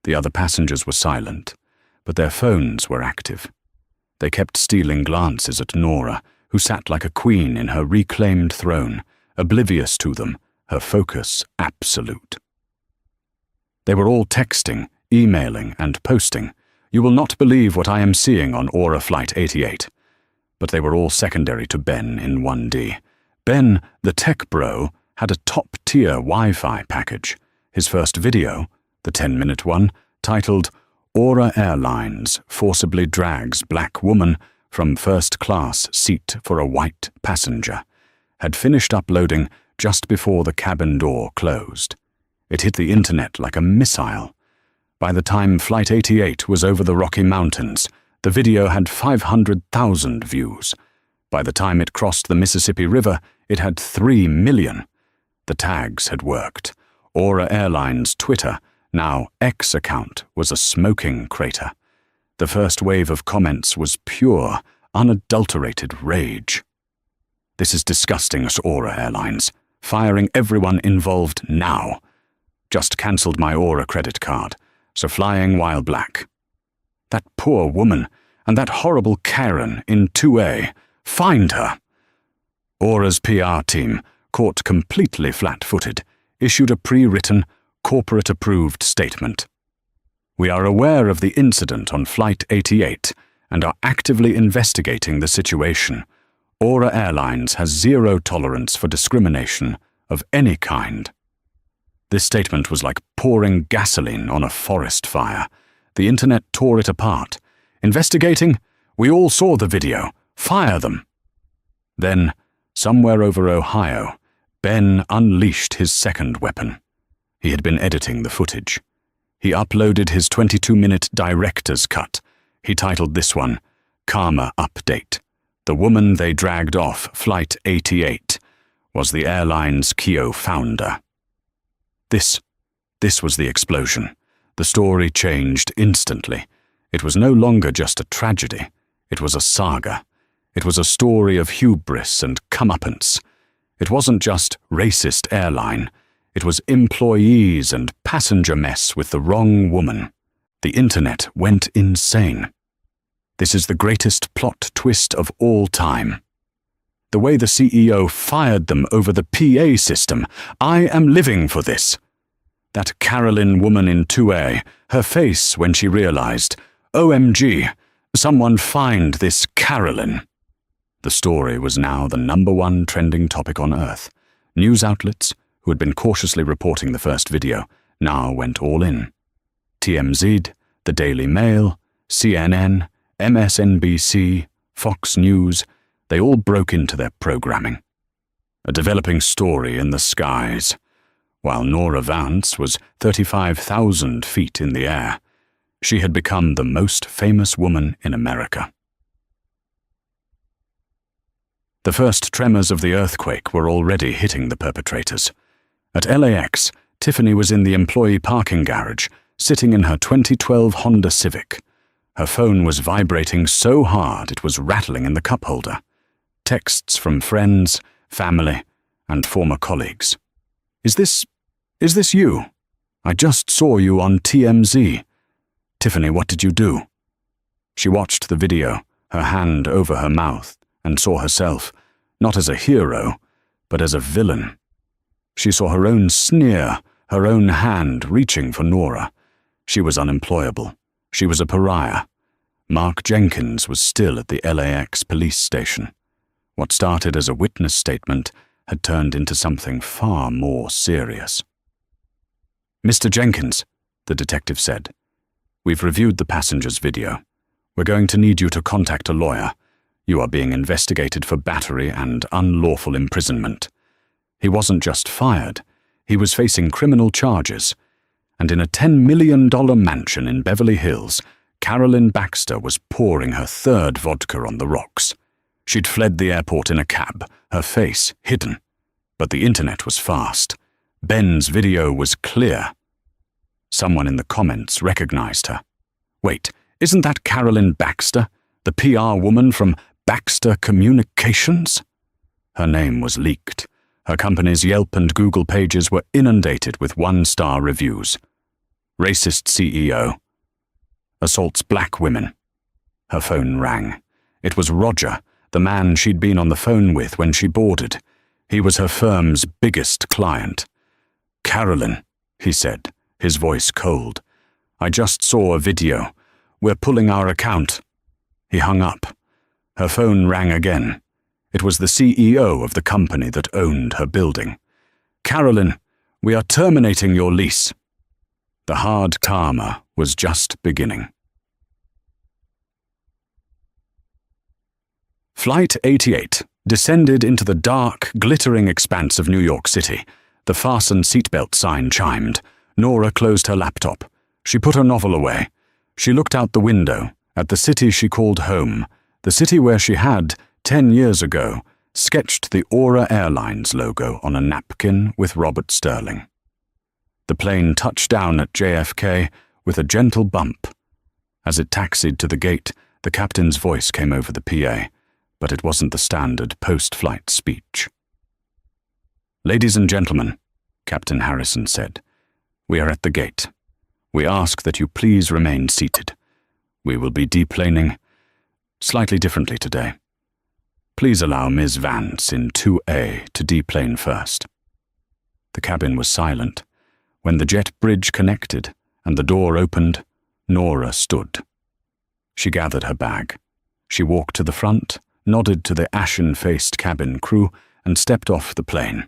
The other passengers were silent, but their phones were active. They kept stealing glances at Nora, who sat like a queen in her reclaimed throne, oblivious to them, her focus absolute. They were all texting, emailing, and posting. "You will not believe what I am seeing on Aura Flight 88. But they were all secondary to Ben in 1D. Ben, the tech bro, had a top-tier Wi-Fi package. His first video, the 10-minute one, titled "Aura Airlines Forcibly Drags Black Woman from First-Class Seat for a White Passenger," had finished uploading just before the cabin door closed. It hit the internet like a missile. By the time Flight 88 was over the Rocky Mountains, the video had 500,000 views. By the time it crossed the Mississippi River, it had 3 million. The tags had worked. Aura Airlines' Twitter, now X account, was a smoking crater. The first wave of comments was pure, unadulterated rage. "This is disgusting at Aura Airlines. Firing everyone involved now. Just cancelled my Aura credit card, so flying while black. That poor woman, and that horrible Karen in 2A. Find her." Aura's PR team, caught completely flat-footed, issued a pre-written, corporate-approved statement. "We are aware of the incident on Flight 88 and are actively investigating the situation. Aura Airlines has zero tolerance for discrimination of any kind." This statement was like pouring gasoline on a forest fire. The internet tore it apart. "Investigating? We all saw the video. Fire them." Then, somewhere over Ohio, Ben unleashed his second weapon. He had been editing the footage. He uploaded his 22-minute director's cut. He titled this one, "Karma Update. The woman they dragged off Flight 88 was the airline's Keo founder." This was the explosion. The story changed instantly. It was no longer just a tragedy. It was a saga. It was a story of hubris and comeuppance. It wasn't just racist airline. It was employees and passenger mess with the wrong woman. The internet went insane. This is the greatest plot twist of all time. The way the CEO fired them over the PA system. I am living for this. That Carolyn woman in 2A, her face when she realized, OMG, someone find this Carolyn. The story was now the #1 trending topic on Earth. News outlets, who had been cautiously reporting the first video, now went all in. TMZ, the Daily Mail, CNN, MSNBC, Fox News, they all broke into their programming. A developing story in the skies. While Nora Vance was 35,000 feet in the air, she had become the most famous woman in America. The first tremors of the earthquake were already hitting the perpetrators. At LAX, Tiffany was in the employee parking garage, sitting in her 2012 Honda Civic. Her phone was vibrating so hard it was rattling in the cup holder. Texts from friends, family, and former colleagues. Is this you? I just saw you on TMZ. Tiffany, what did you do? She watched the video, her hand over her mouth, and saw herself, not as a hero, but as a villain. She saw her own sneer, her own hand reaching for Nora. She was unemployable. She was a pariah. Mark Jenkins was still at the LAX police station. What started as a witness statement had turned into something far more serious. Mr. Jenkins, the detective said, we've reviewed the passenger's video. We're going to need you to contact a lawyer. You are being investigated for battery and unlawful imprisonment. He wasn't just fired, he was facing criminal charges. And in a $10 million mansion in Beverly Hills, Carolyn Baxter was pouring her third vodka on the rocks. She'd fled the airport in a cab, her face hidden. But the internet was fast. Ben's video was clear. Someone in the comments recognized her. Wait, isn't that Carolyn Baxter, the PR woman from Baxter Communications? Her name was leaked. Her company's Yelp and Google pages were inundated with one-star reviews. Racist CEO. Assaults black women. Her phone rang. It was Roger, the man she'd been on the phone with when she boarded. He was her firm's biggest client. Carolyn, he said, his voice cold. I just saw a video. We're pulling our account. He hung up. Her phone rang again. It was the CEO of the company that owned her building. Carolyn, we are terminating your lease. The hard karma was just beginning. Flight 88 descended into the dark, glittering expanse of New York City. The fasten seatbelt sign chimed. Nora closed her laptop. She put her novel away. She looked out the window at the city she called home, the city where she had, 10 years ago, sketched the Aura Airlines logo on a napkin with Robert Sterling. The plane touched down at JFK with a gentle bump. As it taxied to the gate, the captain's voice came over the PA, but it wasn't the standard post-flight speech. Ladies and gentlemen, Captain Harrison said, we are at the gate. We ask that you please remain seated. We will be deplaning slightly differently today. Please allow Ms. Vance in 2A to deplane first. The cabin was silent. When the jet bridge connected and the door opened, Nora stood. She gathered her bag. She walked to the front, nodded to the ashen-faced cabin crew, and stepped off the plane.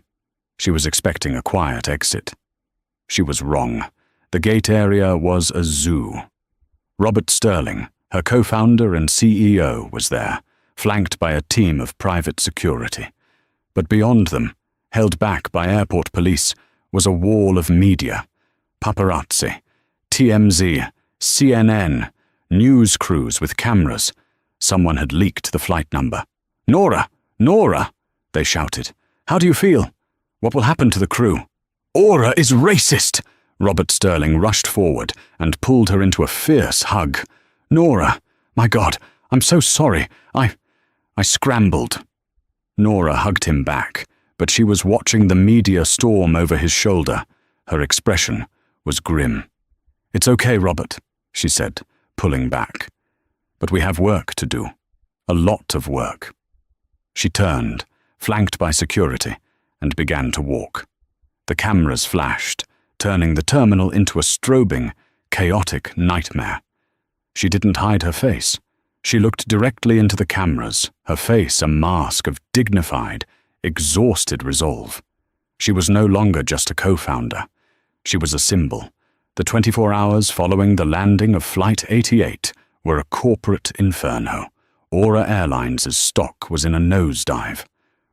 She was expecting a quiet exit. She was wrong. The gate area was a zoo. Robert Sterling, her co-founder and CEO, was there, flanked by a team of private security. But beyond them, held back by airport police, was a wall of media. Paparazzi, TMZ, CNN, news crews with cameras. Someone had leaked the flight number. Nora! Nora! They shouted. How do you feel? What will happen to the crew? Aura is racist! Robert Sterling rushed forward and pulled her into a fierce hug. Nora! My God, I'm so sorry. I scrambled. Nora hugged him back, but she was watching the media storm over his shoulder. Her expression was grim. It's okay, Robert, she said, pulling back. But we have work to do. A lot of work. She turned, flanked by security, and began to walk. The cameras flashed, turning the terminal into a strobing, chaotic nightmare. She didn't hide her face. She looked directly into the cameras, her face a mask of dignified, exhausted resolve. She was no longer just a co-founder. She was a symbol. The 24 hours following the landing of Flight 88 were a corporate inferno. Aura Airlines' stock was in a nosedive.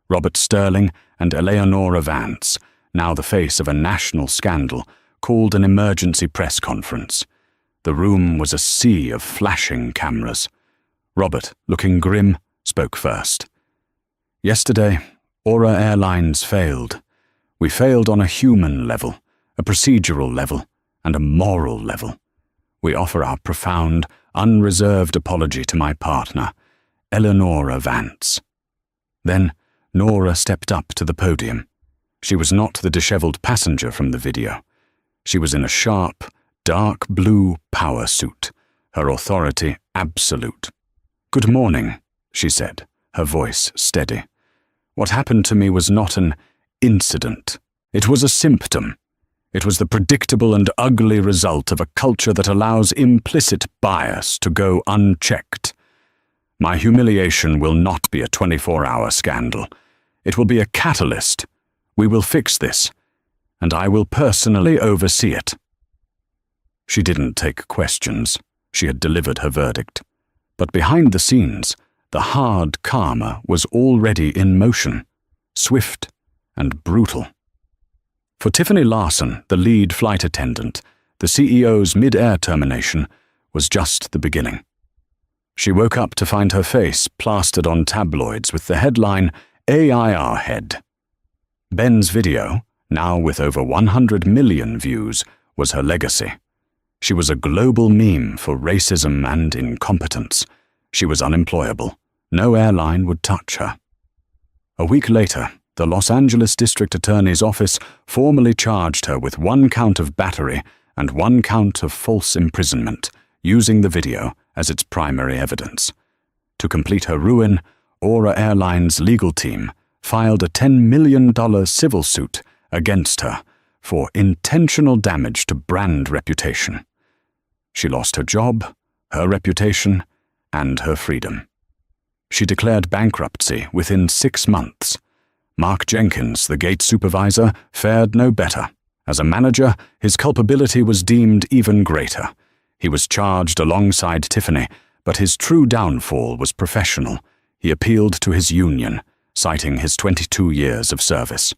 Robert Sterling and Eleonora Vance, now the face of a national scandal, called an emergency press conference. The room was a sea of flashing cameras. Robert, looking grim, spoke first. Yesterday, Aura Airlines failed. We failed on a human level, a procedural level, and a moral level. We offer our profound, unreserved apology to my partner, Eleonora Vance." Then Nora stepped up to the podium. She was not the disheveled passenger from the video. She was in a sharp, dark blue power suit, her authority absolute. "Good morning," she said, her voice steady. "What happened to me was not an incident. It was a symptom. It was the predictable and ugly result of a culture that allows implicit bias to go unchecked. My humiliation will not be a 24-hour scandal. It will be a catalyst. We will fix this, and I will personally oversee it." She didn't take questions. She had delivered her verdict. But behind the scenes, the hard karma was already in motion, swift and brutal. For Tiffany Larson, the lead flight attendant, the CEO's mid-air termination was just the beginning. She woke up to find her face plastered on tabloids with the headline, "AIR Head." Ben's video, now with over 100 million views, was her legacy. She was a global meme for racism and incompetence. She was unemployable. No airline would touch her. A week later, the Los Angeles District Attorney's Office formally charged her with 1 count of battery and 1 count of false imprisonment, using the video as its primary evidence. To complete her ruin, Aura Airlines' legal team filed a $10 million civil suit against her for intentional damage to brand reputation. She lost her job, her reputation, and her freedom. She declared bankruptcy within 6 months. Mark Jenkins, the gate supervisor, fared no better. As a manager, his culpability was deemed even greater. He was charged alongside Tiffany, but his true downfall was professional. He appealed to his union, citing his 22 years of service.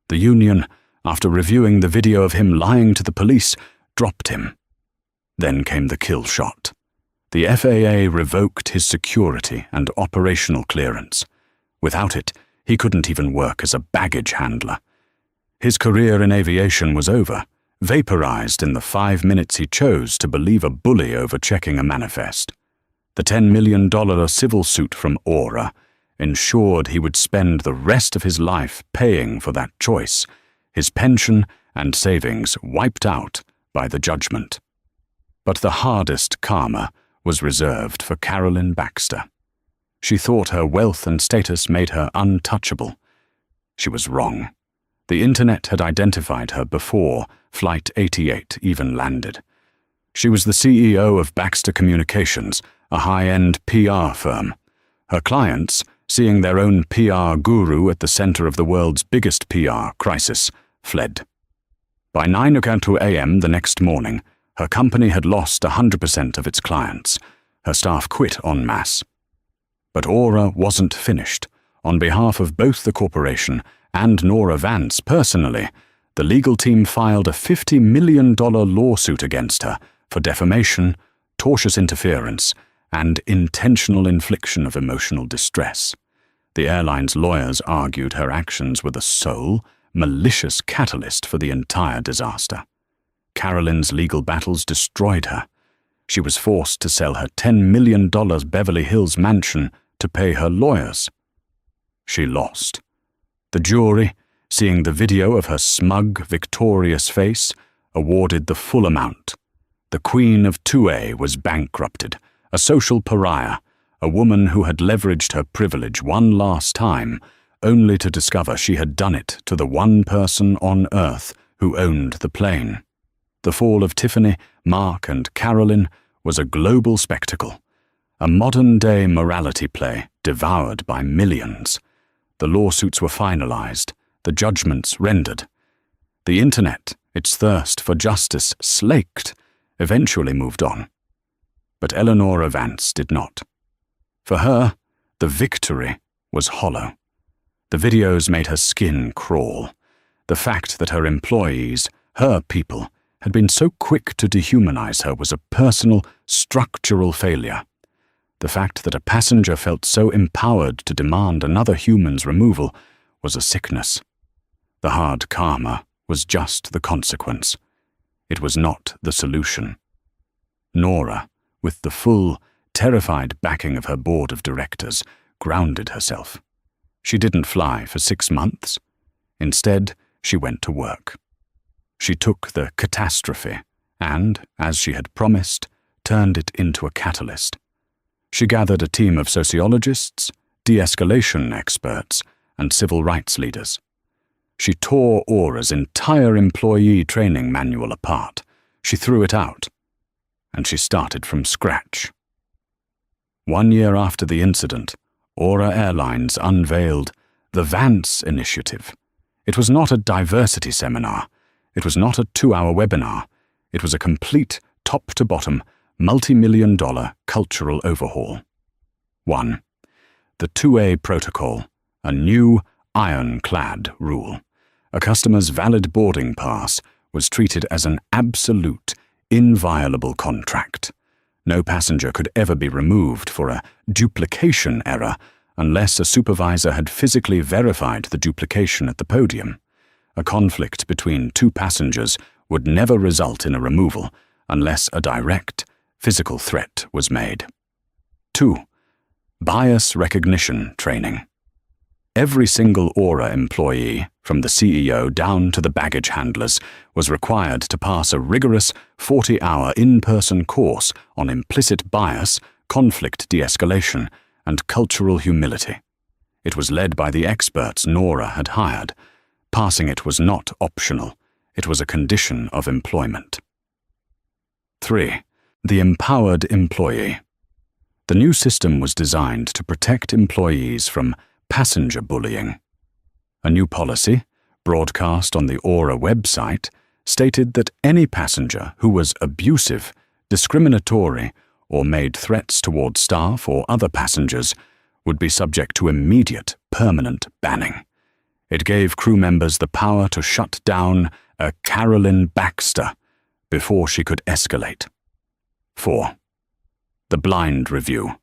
The union, after reviewing the video of him lying to the police, dropped him. Then came the kill shot. The FAA revoked his security and operational clearance. Without it, he couldn't even work as a baggage handler. His career in aviation was over, vaporized in the 5 minutes he chose to believe a bully over checking a manifest. The $10 million civil suit from Aura ensured he would spend the rest of his life paying for that choice, his pension and savings wiped out by the judgment. But the hardest karma was reserved for Carolyn Baxter. She thought her wealth and status made her untouchable. She was wrong. The internet had identified her before Flight 88 even landed. She was the CEO of Baxter Communications, a high-end PR firm. Her clients, seeing their own PR guru at the center of the world's biggest PR crisis, fled. By 9:00 a.m. the next morning, her company had lost 100% of its clients. Her staff quit en masse. But Aura wasn't finished. On behalf of both the corporation and Nora Vance personally, the legal team filed a $50 million lawsuit against her for defamation, tortious interference, and intentional infliction of emotional distress. The airline's lawyers argued her actions were the sole, malicious catalyst for the entire disaster. Carolyn's legal battles destroyed her. She was forced to sell her $10 million Beverly Hills mansion to pay her lawyers. She lost. The jury, seeing the video of her smug, victorious face, awarded the full amount. The Queen of 2A was bankrupted, a social pariah, a woman who had leveraged her privilege one last time, only to discover she had done it to the one person on Earth who owned the plane. The fall of Tiffany, Mark, and Carolyn was a global spectacle, a modern-day morality play devoured by millions. The lawsuits were finalized, the judgments rendered. The internet, its thirst for justice slaked, eventually moved on. But Eleonora Vance did not. For her, the victory was hollow. The videos made her skin crawl. The fact that her employees, her people, had been so quick to dehumanize her was a personal, structural failure. The fact that a passenger felt so empowered to demand another human's removal was a sickness. The hard karma was just the consequence. It was not the solution. Nora, with the full, terrified backing of her board of directors, grounded herself. She didn't fly for 6 months. Instead, she went to work. She took the catastrophe and, as she had promised, turned it into a catalyst. She gathered a team of sociologists, de-escalation experts, and civil rights leaders. She tore Aura's entire employee training manual apart. She threw it out, and she started from scratch. 1 year after the incident, Aura Airlines unveiled the Vance Initiative. It was not a diversity seminar. It was not a 2-hour webinar. It was a complete, top-to-bottom, multi-million-dollar cultural overhaul. 1. The 2A Protocol, a new, ironclad rule. A customer's valid boarding pass was treated as an absolute, inviolable contract. No passenger could ever be removed for a duplication error unless a supervisor had physically verified the duplication at the podium. A conflict between 2 passengers would never result in a removal unless a direct, physical threat was made. 2. Bias recognition training. Every single Aura employee, from the CEO down to the baggage handlers, was required to pass a rigorous 40-hour in-person course on implicit bias, conflict de-escalation, and cultural humility. It was led by the experts Nora had hired. Passing it was not optional. It was a condition of employment. 3. The empowered employee. The new system was designed to protect employees from passenger bullying. A new policy, broadcast on the Aura website, stated that any passenger who was abusive, discriminatory, or made threats toward staff or other passengers would be subject to immediate, permanent banning. It gave crew members the power to shut down a Carolyn Baxter before she could escalate. 4. The blind review.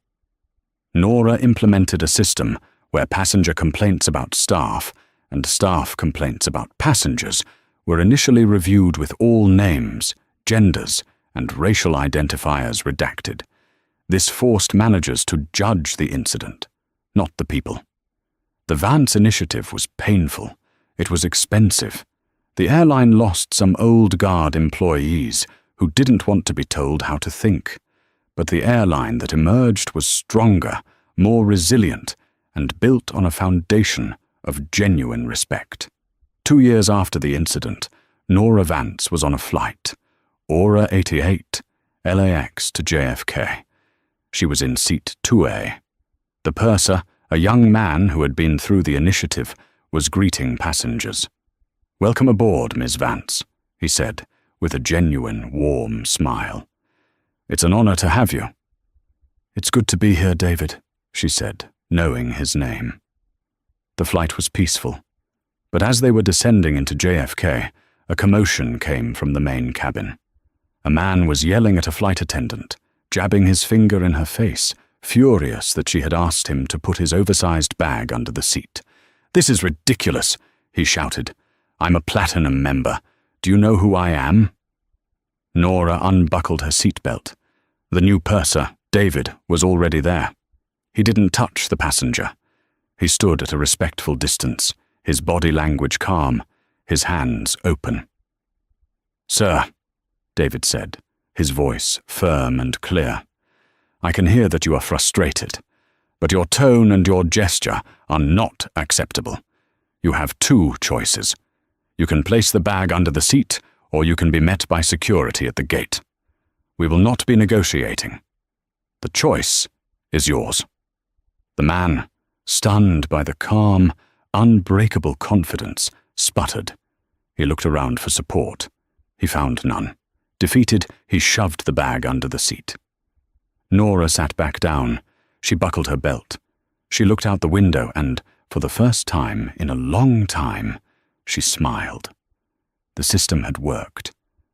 Nora implemented a system where passenger complaints about staff and staff complaints about passengers were initially reviewed with all names, genders, and racial identifiers redacted. This forced managers to judge the incident, not the people. The Vance Initiative was painful. It was expensive. The airline lost some old guard employees who didn't want to be told how to think. But the airline that emerged was stronger, more resilient, and built on a foundation of genuine respect. 2 years after the incident, Nora Vance was on a flight, Aura 88, LAX to JFK. She was in seat 2A. The purser, a young man who had been through the initiative, was greeting passengers. "Welcome aboard, Ms. Vance," he said, with a genuine, warm smile. "It's an honor to have you." "It's good to be here, David," she said, knowing his name. The flight was peaceful, but as they were descending into JFK, a commotion came from the main cabin. A man was yelling at a flight attendant, jabbing his finger in her face, furious that she had asked him to put his oversized bag under the seat. "This is ridiculous," he shouted. "I'm a platinum member. Do you know who I am?" Nora unbuckled her seatbelt. The new purser, David, was already there. He didn't touch the passenger. He stood at a respectful distance, his body language calm, his hands open. "Sir," David said, his voice firm and clear, "I can hear that you are frustrated, but your tone and your gesture are not acceptable. You have 2 choices. You can place the bag under the seat, or you can be met by security at the gate. We will not be negotiating. The choice is yours." The man, stunned by the calm, unbreakable confidence, sputtered. He looked around for support. He found none. Defeated, he shoved the bag under the seat. Nora sat back down. She buckled her belt. She looked out the window and, for the first time in a long time, she smiled. The system had worked.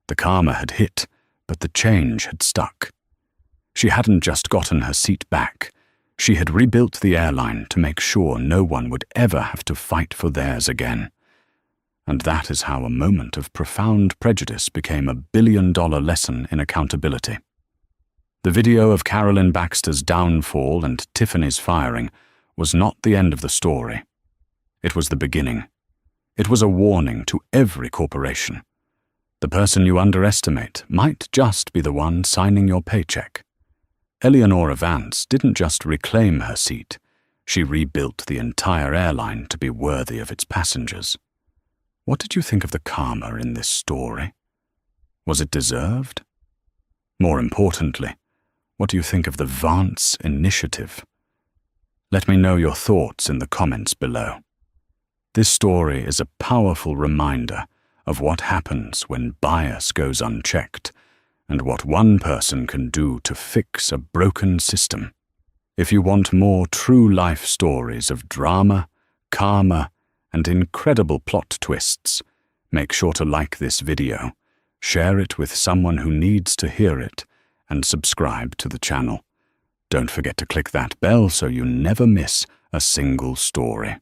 The karma had hit, but the change had stuck. She hadn't just gotten her seat back. She had rebuilt the airline to make sure no one would ever have to fight for theirs again. And that is how a moment of profound prejudice became a billion-dollar lesson in accountability. The video of Carolyn Baxter's downfall and Tiffany's firing was not the end of the story. It was the beginning. It was a warning to every corporation. The person you underestimate might just be the one signing your paycheck. Eleanora Vance didn't just reclaim her seat. She rebuilt the entire airline to be worthy of its passengers. What did you think of the karma in this story? Was it deserved? More importantly, what do you think of the Vance initiative? Let me know your thoughts in the comments below. This story is a powerful reminder of what happens when bias goes unchecked and what one person can do to fix a broken system. If you want more true life stories of drama, karma, and incredible plot twists, make sure to like this video, share it with someone who needs to hear it, and subscribe to the channel. Don't forget to click that bell so you never miss a single story.